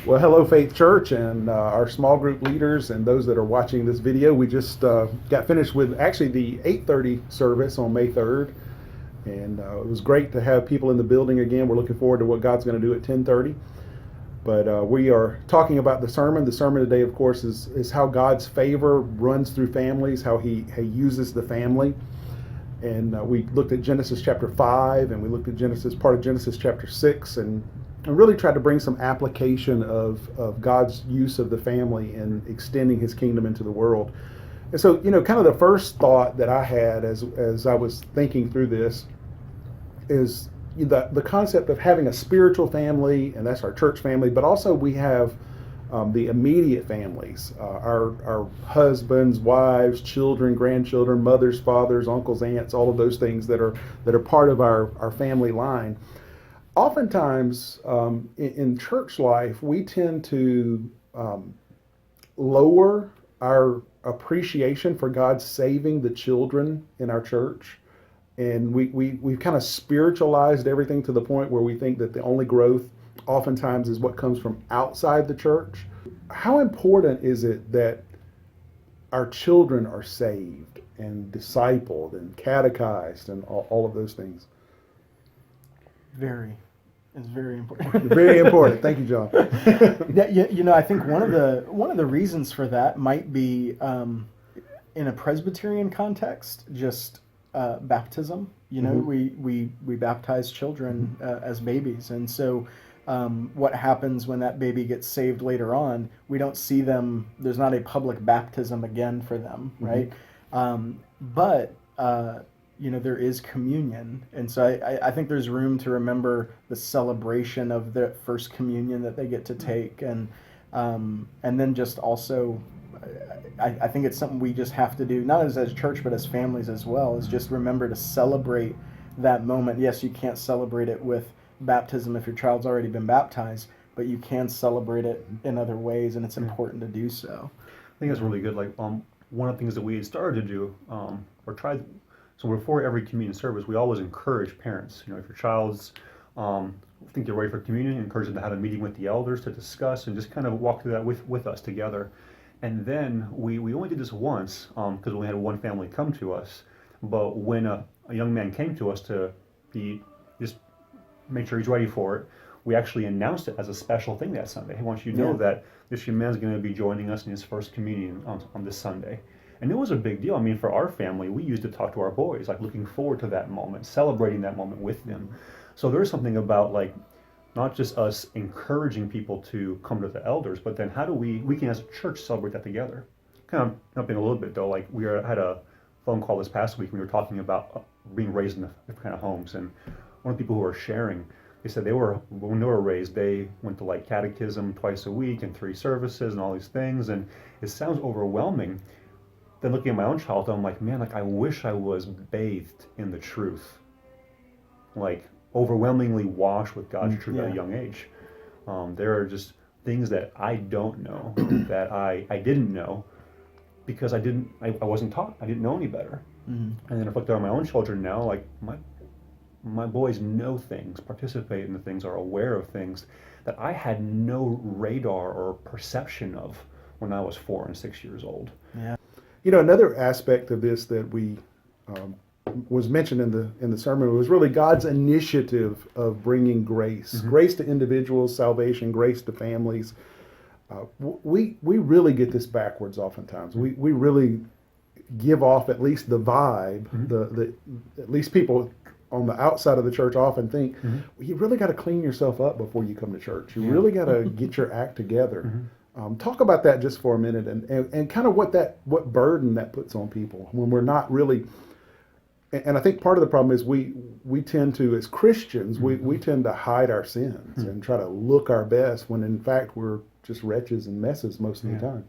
Well, hello, Faith Church, and our small group leaders and those that are watching this video. We just got finished with actually the 8:30 service on May 3rd, and it was great to have people in the building again. We're looking forward to what God's going to do at 10:30. But we are talking about the sermon. The sermon today, of course, is how God's favor runs through families, how He uses the family. And we looked at Genesis chapter 5, and we looked at part of Genesis chapter 6, and really tried to bring some application of God's use of the family in extending His kingdom into the world. And so, kind of the first thought that I had as I was thinking through this is the concept of having a spiritual family, and that's our church family, but also we have the immediate families, our husbands, wives, children, grandchildren, mothers, fathers, uncles, aunts, all of those things that are part of our family line. Oftentimes, in church life, we tend to lower our appreciation for God saving the children in our church. And we've kind of spiritualized everything to the point where we think that the only growth oftentimes is what comes from outside the church. How important is it that our children are saved and discipled and catechized and all of those things? It's very important. Very important. Thank you, John. Yeah, I think one of the reasons for that might be in a Presbyterian context, just baptism. We baptize children as babies, and so what happens when that baby gets saved later on? We don't see them. There's not a public baptism again for them, right? But there is communion, and so I think there's room to remember the celebration of the first communion that they get to take, and then just also, I think it's something we just have to do, not as a church, but as families as well, is just remember to celebrate that moment. Yes, you can't celebrate it with baptism if your child's already been baptized, but you can celebrate it in other ways, and it's important to do so. I think that's really good. Like one of the things that we had started to do, or tried. So before every communion service, we always encourage parents. If your child's think they're ready for communion, encourage them to have a meeting with the elders to discuss and just kind of walk through that with us together. And then we only did this once because we had one family come to us. But when a young man came to us to just make sure he's ready for it, we actually announced it as a special thing that Sunday. He wants you to know that this young man's going to be joining us in his first communion on this Sunday. And it was a big deal. I mean, for our family, we used to talk to our boys, like looking forward to that moment, celebrating that moment with them. So there's something about like not just us encouraging people to come to the elders, but then how do we can as a church celebrate that together? Kind of jumping a little bit though, like had a phone call this past week. We were talking about being raised in different kind of homes, and one of the people who were sharing, they said when they were raised, they went to like catechism twice a week and 3 services and all these things, and it sounds overwhelming. Then looking at my own childhood, I'm like, man, like I wish I was bathed in the truth, like overwhelmingly washed with God's truth at a young age. There are just things that I don't know that I didn't know because I wasn't taught. I didn't know any better. And then reflecting on my own children now, like my boys know things, participate in the things, are aware of things that I had no radar or perception of when I was 4 and 6 years old. Yeah. Another aspect of this that we was mentioned in the sermon was really God's initiative of bringing grace, grace to individuals, salvation, grace to families. We really get this backwards oftentimes. We really give off at least the vibe, at least people on the outside of the church often think, well, you really got to clean yourself up before you come to church. You really got to get your act together. Talk about that just for a minute, and kind of what burden that puts on people when we're not really. And I think part of the problem is we tend to, as Christians, we tend to hide our sins and try to look our best when in fact we're just wretches and messes most of the time.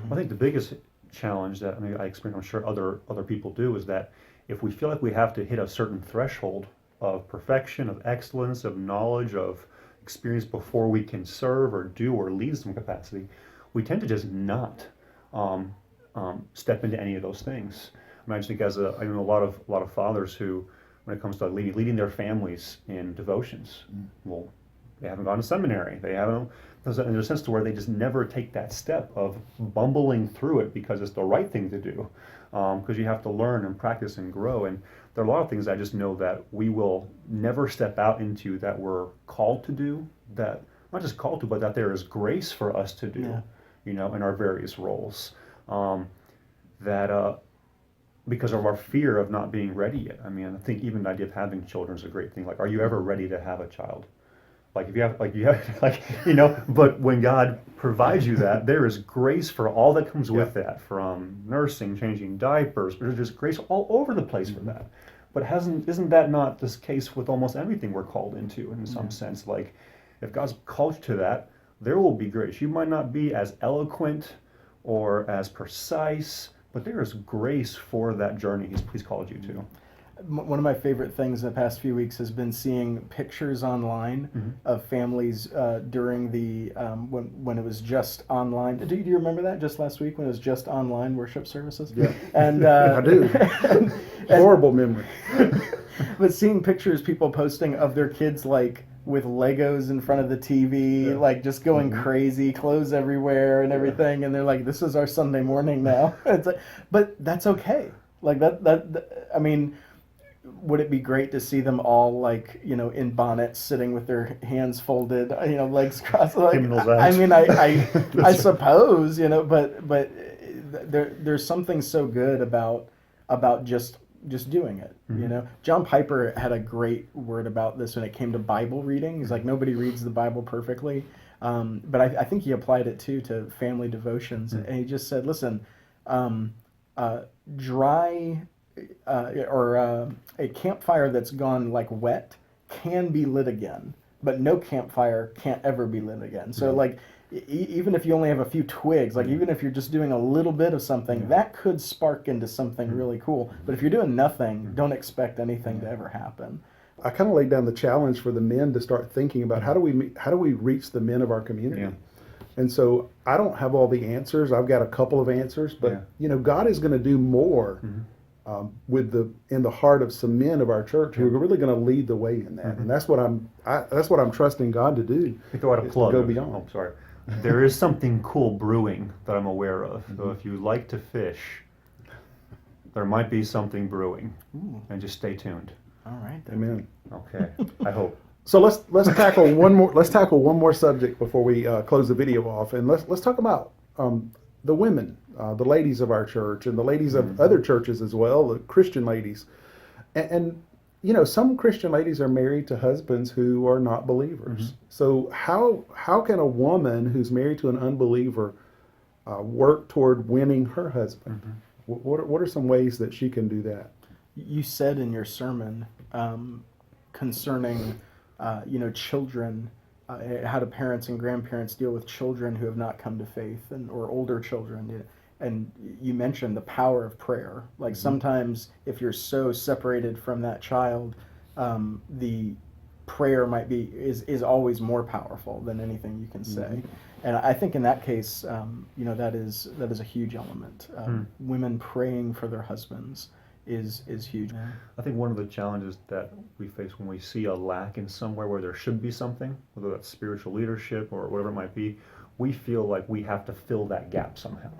I think the biggest challenge that I experience, I'm sure other people do, is that if we feel like we have to hit a certain threshold of perfection, of excellence, of knowledge, of experience before we can serve or do or lead some capacity, we tend to just not step into any of those things. I just think I know a lot of fathers who, when it comes to leading their families in devotions, will They haven't gone to seminary. They haven't. There's a sense to where they just never take that step of bumbling through it because it's the right thing to do. Because you have to learn and practice and grow. And there are a lot of things I just know that we will never step out into that we're called to do. That not just called to, but that there is grace for us to do. Yeah. You know, in our various roles. Because of our fear of not being ready yet. I mean, I think even the idea of having children is a great thing. Like, are you ever ready to have a child? Like, if you have, you know, but when God provides you that, there is grace for all that comes with that, from nursing, changing diapers, there's just grace all over the place for that. But isn't that not this case with almost everything we're called into in some sense? Like, if God's called you to that, there will be grace. You might not be as eloquent or as precise, but there is grace for that journey He's called you to. One of my favorite things in the past few weeks has been seeing pictures online of families during the when it was just online. Do you remember that, just last week when it was just online worship services? Yeah, and I do. Horrible memory. But seeing pictures people posting of their kids like with Legos in front of the TV, like just going crazy, clothes everywhere and everything, and they're like, "This is our Sunday morning now." It's like, but that's okay. Like that. I mean, would it be great to see them all like, you know, in bonnets, sitting with their hands folded, you know, legs crossed? Like, I mean, I suppose, you know, but there's something so good about just doing it, you know. John Piper had a great word about this when it came to Bible reading. He's like, nobody reads the Bible perfectly, but I think he applied it too to family devotions, and he just said, listen, dry a campfire that's gone like wet can be lit again, but no campfire can't ever be lit again. So like, even if you only have a few twigs, like even if you're just doing a little bit of something, that could spark into something really cool. But if you're doing nothing, don't expect anything to ever happen. I kind of laid down the challenge for the men to start thinking about how do we reach the men of our community. Yeah. And so I don't have all the answers. I've got a couple of answers, but you know, God is going to do more in the heart of some men of our church who are really going to lead the way in that. And that's what I'm trusting God to do. We throw out a plug. Go beyond. Oh, sorry. There is something cool brewing that I'm aware of. So if you like to fish, there might be something brewing. And just stay tuned. All right. Amen. Okay. I hope. So let's tackle one more subject before we close the video off, and let's talk about the women, the ladies of our church, and the ladies of other churches as well, the Christian ladies, and you know, some Christian ladies are married to husbands who are not believers. So how can a woman who's married to an unbeliever work toward winning her husband? What are some ways that she can do that? You said in your sermon concerning you know, children, how do parents and grandparents deal with children who have not come to faith, or older children? And you mentioned the power of prayer. Like sometimes if you're so separated from that child, the prayer is always more powerful than anything you can say. And I think in that case, you know, that is a huge element. Women praying for their husbands is huge. I think one of the challenges that we face when we see a lack in somewhere where there should be something, whether that's spiritual leadership or whatever it might be, we feel like we have to fill that gap somehow.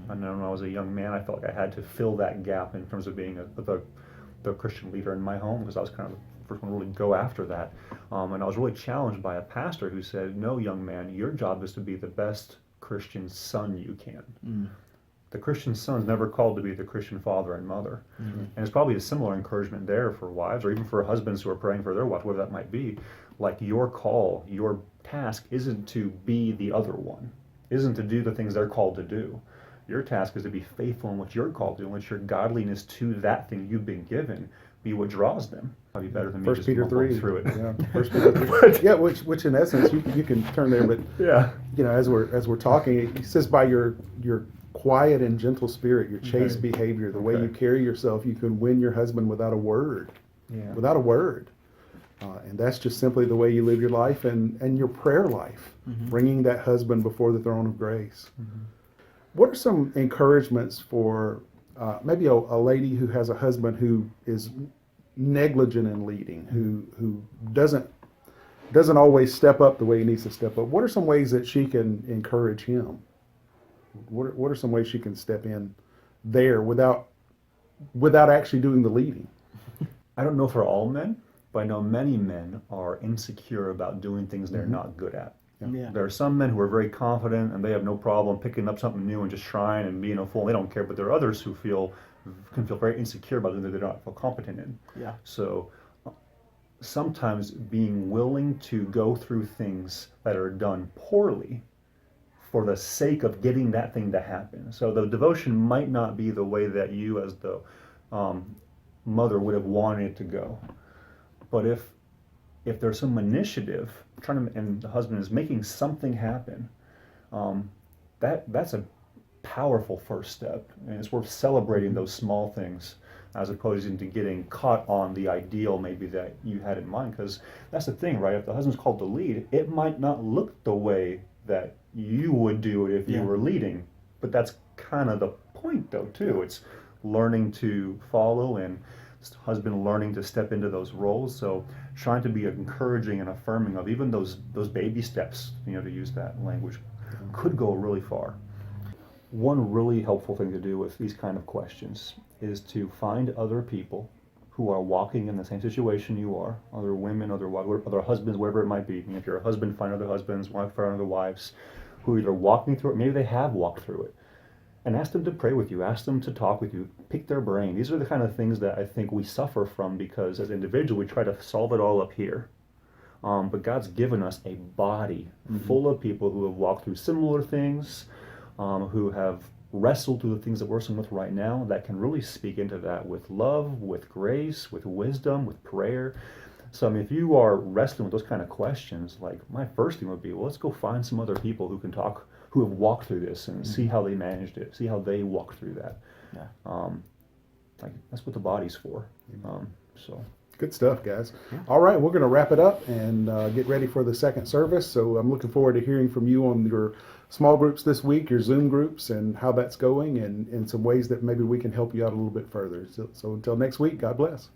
I know when I was a young man, I felt like I had to fill that gap in terms of being the Christian leader in my home, because I was kind of the first one to really go after that. And I was really challenged by a pastor who said, no, young man, your job is to be the best Christian son you can. The Christian son's never called to be the Christian father and mother. And it's probably a similar encouragement there for wives, or even for husbands who are praying for their wives, whatever that might be. Like, your call, your task isn't to be the other one, isn't to do the things they're called to do. Your task is to be faithful in what you're called to, and let your godliness to that thing you've been given be what draws them. Probably better than me 1 just Peter 3 through it. Yeah, 1 Peter 3. Yeah, which in essence you can turn there, but you know, as we're talking, it says by your quiet and gentle spirit, your chaste behavior, the way you carry yourself, you can win your husband without a word. Without a word. And that's just simply the way you live your life and your prayer life, bringing that husband before the throne of grace. What are some encouragements for maybe a lady who has a husband who is negligent in leading, who doesn't doesn't always step up the way he needs to step up. What are some ways that she can encourage him? What are some ways she can step in there without actually doing the leading? I don't know for all men, but I know many men are insecure about doing things they're not good at. Yeah. There are some men who are very confident and they have no problem picking up something new and just trying and being a fool. They don't care. But there are others who can feel very insecure about things that they don't feel competent in. Yeah. So sometimes being willing to go through things that are done poorly for the sake of getting that thing to happen. So the devotion might not be the way that you as the mother would have wanted it to go. But if there's some initiative and the husband is making something happen, that's a powerful first step, and it's worth celebrating those small things as opposed to getting caught on the ideal maybe that you had in mind. Because that's the thing, right? If the husband's called to lead, it might not look the way that you would do it if you were leading, but that's kind of the point though too. It's learning to follow and husband learning to step into those roles. So trying to be encouraging and affirming of even those baby steps, to use that language, could go really far. One really helpful thing to do with these kind of questions is to find other people who are walking in the same situation you are, other women, other husbands, whatever it might be. If you're a husband, find other husbands, wife, find other wives who are either walking through it, maybe they have walked through it, and ask them to pray with you, ask them to talk with you, pick their brain. These are the kind of things that I think we suffer from because as individuals we try to solve it all up here. But God's given us a body full of people who have walked through similar things, who have wrestled through the things that we're wrestling with right now, that can really speak into that with love, with grace, with wisdom, with prayer. So if you are wrestling with those kind of questions, like my first thing would be, well, let's go find some other people who can talk, who have walked through this and see how they managed it, see how they walked through that. Yeah. That's what the body's for. So. Good stuff, guys. Yeah. All right, we're going to wrap it up and get ready for the second service. So I'm looking forward to hearing from you on your small groups this week, your Zoom groups, and how that's going, and some ways that maybe we can help you out a little bit further. So until next week, God bless.